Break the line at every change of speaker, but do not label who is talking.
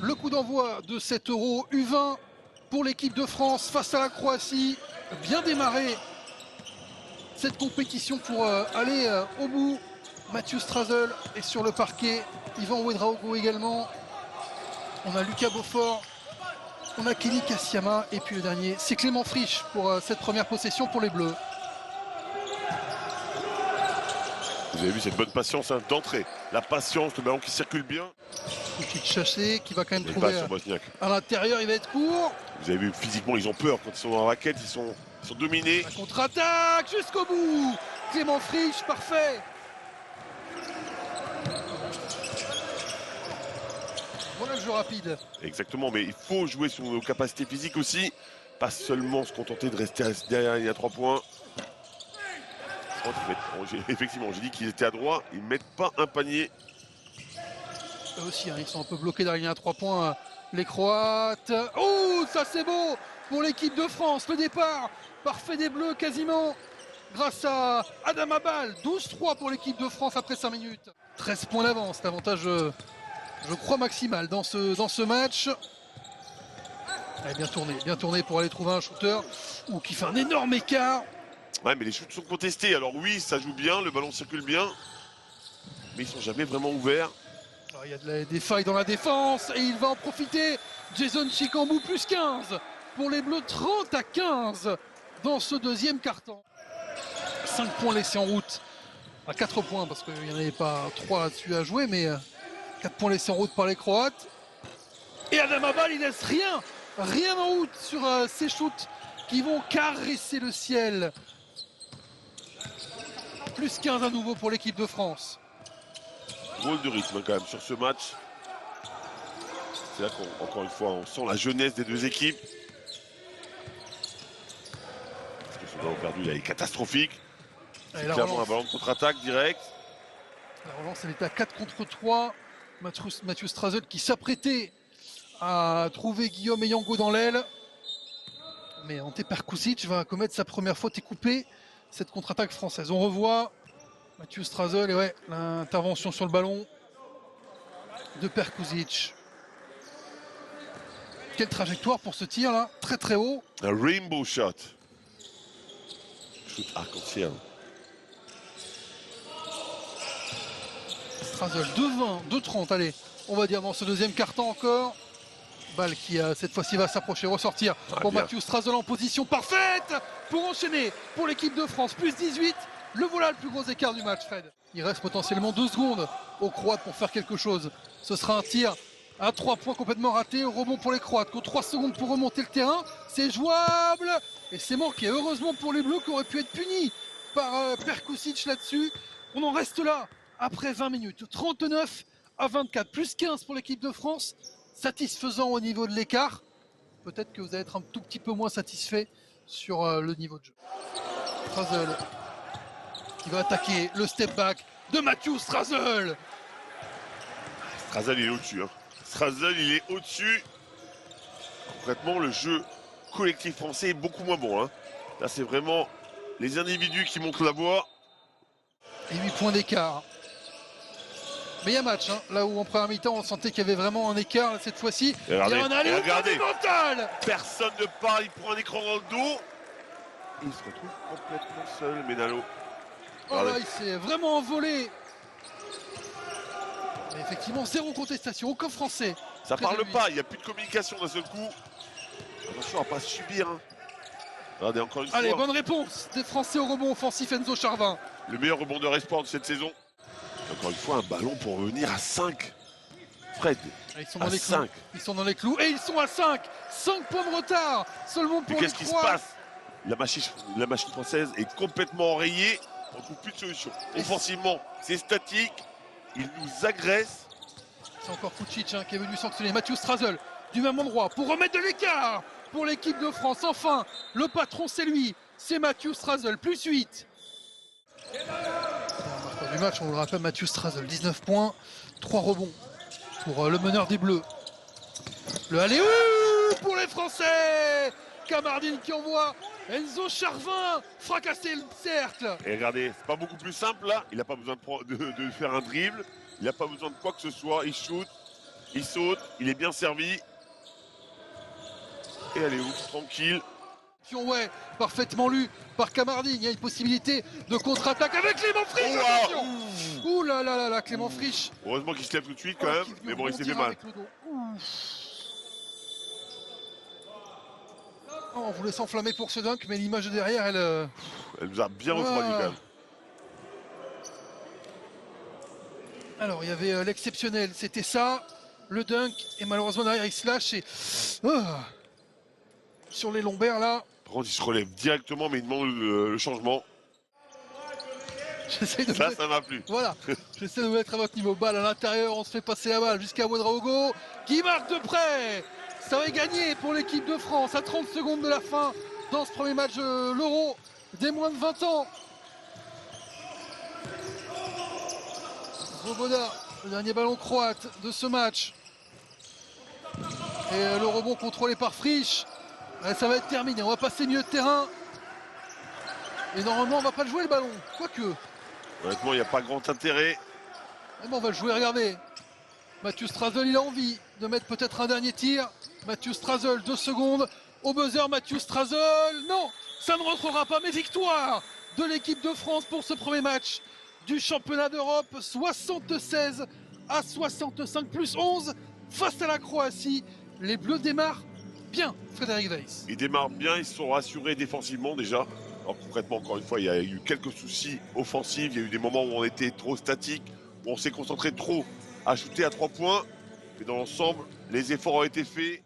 Le coup d'envoi de cet Euro U20 pour l'équipe de France face à la Croatie. Bien démarré cette compétition pour aller au bout. Mathieu Strazel est sur le parquet. Yvan Ouedraogo également. On a Lucas Beaufort. On a Kenny Kassiama. Et puis le dernier, c'est Clément Frisch pour cette première possession pour les Bleus.
Vous avez vu cette bonne patience hein, d'entrée. La patience, le ballon qui circule bien.
Petite chassée qui va quand même trouver à l'intérieur, il va être court.
Vous avez vu, physiquement, ils ont peur. Quand ils sont en raquette, ils sont dominés.
La contre-attaque jusqu'au bout. Clément Frisch, parfait. Voilà le jeu rapide.
Exactement, mais il faut jouer sur nos capacités physiques aussi. Pas seulement se contenter de rester derrière, il y a 3 points. Effectivement, j'ai dit qu'ils étaient à droit. Ils ne mettent pas un panier.
Eux aussi, hein, ils sont un peu bloqués derrière la ligne à 3 points. Les Croates. Oh, ça c'est beau pour l'équipe de France. Le départ parfait des Bleus quasiment. Grâce à Adam Abal. 12-3 pour l'équipe de France après 5 minutes. 13 points d'avance. L'avantage, je crois, maximal dans ce match. Allez, bien tourné pour aller trouver un shooter ou qui fait un énorme écart.
Ouais, mais les shoots sont contestés. Alors oui, ça joue bien, le ballon circule bien. Mais ils sont jamais vraiment ouverts.
Alors, il y a des failles dans la défense et il va en profiter. Jason Chikambu plus 15 pour les Bleus, 30-15 dans ce deuxième quart-temps. 5 points laissés en route. À 4 points parce qu'il n'y en avait pas 3 là-dessus à jouer, mais 4 points laissés en route par les Croates. Et Adam Abal, il laisse rien en route sur ces shoots qui vont caresser le ciel. Plus 15 à nouveau pour l'équipe de France.
Drôle de rythme quand même sur ce match. C'est là qu'encore une fois, on sent la jeunesse des deux équipes. Parce que ce ballon perdu, là, est catastrophique. C'est clairement un ballon de contre-attaque direct.
La relance, elle est à 4 contre 3. Mathieu Strazel qui s'apprêtait à trouver Guillaume Eyango dans l'aile. Mais Ante Perkusic va commettre sa première faute et couper cette contre-attaque française. On revoit Mathieu Strazel et ouais, l'intervention sur le ballon de Perkusic. Quelle trajectoire pour ce tir là, très très haut.
Un rainbow shot. Shoot arc-en-ciel.
Strazel 2-20, 2-30, allez, on va dire dans ce deuxième quart-temps encore. Balle qui cette fois-ci va s'approcher, ressortir pour Mathieu Strazel en position parfaite pour enchaîner pour l'équipe de France. Plus 18, le voilà le plus gros écart du match, Fred. Il reste potentiellement 2 secondes aux Croates pour faire quelque chose. Ce sera un tir à 3 points complètement raté, rebond pour les Croates. 3 secondes pour remonter le terrain, c'est jouable et c'est manqué. Heureusement pour les Bleus qui auraient pu être punis par Perkusic là-dessus. On en reste là après 20 minutes, 39-24, plus 15 pour l'équipe de France. Satisfaisant au niveau de l'écart. Peut-être que vous allez être un tout petit peu moins satisfait sur le niveau de jeu. Strazel qui va attaquer le step back de Mathieu Strazel.
Strazel il est au-dessus. Hein. Strazel il est au-dessus. Concrètement, le jeu collectif français est beaucoup moins bon. Hein. Là, c'est vraiment les individus qui montrent la voie.
Et 8 points d'écart. Mais il y a match, hein. Là où en première mi-temps on sentait qu'il y avait vraiment un écart, cette fois-ci, il y a un aller monumental.
Personne ne parle, il prend un écran dans le dos. Il se retrouve complètement seul, Ménalo.
Oh là, il s'est vraiment envolé. Mais effectivement, zéro contestation, aucun Français.
Ça parle pas, il n'y a plus de communication d'un seul coup. Attention à ne pas subir. Hein. Regardez, encore une fois.
Allez, bonne réponse des Français au rebond offensif, Enzo Charvin.
Le meilleur rebondeur esport de cette saison. Encore une fois, un ballon pour revenir à 5. Fred,
ils sont dans les 5. Ils sont dans les clous et ils sont à 5. 5 points de retard seulement pour les Croates.
Qu'est-ce qui se passe? La machine française est complètement enrayée. On ne trouve plus de solution. Offensivement, c'est statique. Ils nous agressent.
C'est encore Fucic qui est venu sanctionner Mathieu Strazel du même endroit pour remettre de l'écart pour l'équipe de France. Enfin, le patron, c'est lui. C'est Mathieu Strazel, plus 8. Du match, on vous le rappelle, Mathieu Strazel, 19 points, 3 rebonds pour le meneur des Bleus. Le aller pour les Français. Kamardine qui envoie Enzo Charvin fracasser le cercle.
Et regardez, c'est pas beaucoup plus simple là. Il n'a pas besoin de faire un dribble. Il n'a pas besoin de quoi que ce soit. Il shoot. Il saute, il est bien servi. Et allez où, tranquille.
Ouais, parfaitement lu par Kamardine. Il y a une possibilité de contre-attaque avec Clément Frisch. Attention. Ouh là là là là, Clément Frisch.
Heureusement qu'il se lève tout de suite quand même, mais bon, il s'est fait mal.
Oh, on voulait s'enflammer pour ce dunk, mais l'image de derrière, elle...
Elle nous a bien refroidi quand même.
Alors, il y avait l'exceptionnel, c'était ça, le dunk, et malheureusement derrière, il se lâche et... sur les lombaires, là...
Par contre, il se relève directement, mais il demande le changement. Ça m'a plu.
Voilà, j'essaie de me mettre à votre niveau. Balle à l'intérieur, on se fait passer la balle jusqu'à Ouedraogo, qui marque de près. Ça va gagner pour l'équipe de France à 30 secondes de la fin dans ce premier match de l'Euro des moins de 20 ans. Svoboda, le dernier ballon croate de ce match. Et le rebond contrôlé par Frisch. Ça va être terminé, on va passer milieu de terrain. Et normalement, on va pas le jouer le ballon, quoique.
Honnêtement, il n'y a pas grand intérêt.
Mais bon, on va le jouer, regardez. Mathieu Strazel, il a envie de mettre peut-être un dernier tir. Mathieu Strazel, 2 secondes. Au buzzer, Mathieu Strazel. Non, ça ne rentrera pas, mais victoire de l'équipe de France pour ce premier match du championnat d'Europe. 76 à 65 plus 11 face à la Croatie. Les Bleus démarrent bien, Frédéric Weiss.
Ils démarrent bien, ils se sont rassurés défensivement déjà. Alors concrètement, encore une fois, il y a eu quelques soucis offensifs. Il y a eu des moments où on était trop statique, où on s'est concentré trop à shooter à 3 points. Mais dans l'ensemble, les efforts ont été faits.